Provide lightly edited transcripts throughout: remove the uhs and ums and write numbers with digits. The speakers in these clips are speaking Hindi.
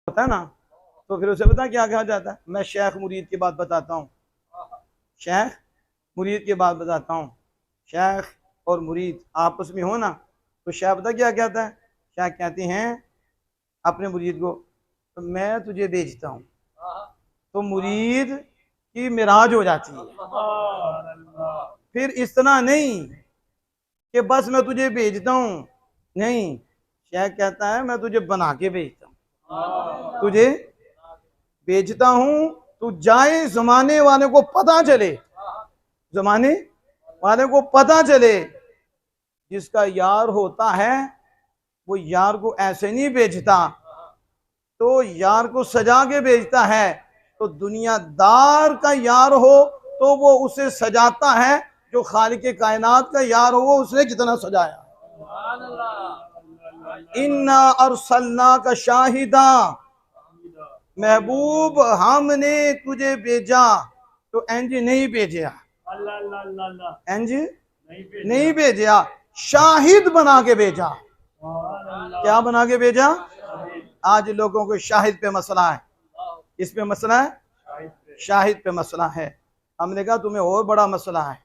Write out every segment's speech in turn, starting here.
होता है ना, तो फिर उसे पता क्या कहा जाता है। मैं शेख मुरीद की बात बताता हूँ, शेख मुरीद की बात बताता हूँ। शेख और मुरीद आपस में हो ना, तो शेख पता क्या कहता है, शेख कहते हैं अपने मुरीद को, तो मैं तुझे बेचता हूँ, तो मुरीद की मिराज हो जाती है। फिर इस तरह नहीं कि बस मैं तुझे भेजता हूँ, नहीं, शेख कहता है मैं तुझे बना के भेजता हूँ, तुझे बेचता हूँ, तू जाए जमाने वाले को पता चले, जमाने वाले को पता चले जिसका यार होता है वो यार को ऐसे नहीं बेचता, तो यार को सजा के बेचता है। तो दुनियादार का यार हो तो वो उसे सजाता है, जो खालिक कायनात का यार हो वो उसने कितना सजाया। इन्ना अरसलना का शाहिदा, महबूब हमने तुझे भेजा तो इंज नहीं भेजा, इंज नहीं भेजा, शाहिद बना के भेजा। क्या बना के भेजा? आज लोगों को शाहिद पे मसला है, इस पे मसला है, शाहिद पे मसला है। हमने कहा तुम्हें और बड़ा मसला है,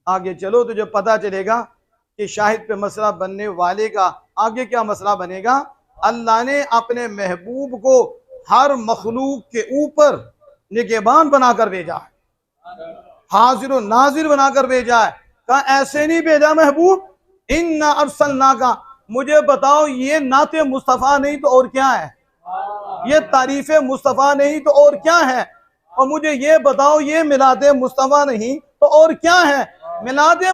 आगे चलो तुझे पता चलेगा कि शाहिद पे मसला बनने वाले का आगे क्या मसला बनेगा। अल्लाह ने अपने महबूब को हर मखलूक के ऊपर निगहबान बनाकर भेजा है, हाजिर और नाजिर बनाकर भेजा है। कहा ऐसे नहीं भेजा महबूब, इन्ना अरसलना का, मुझे बताओ ये नाते मुस्तफ़ा नहीं तो और क्या है, ये तारीफे मुस्तफ़ा नहीं तो और क्या है, और मुझे ये बताओ ये मिलादे मुस्तफ़ा नहीं तो और क्या है। मिलादे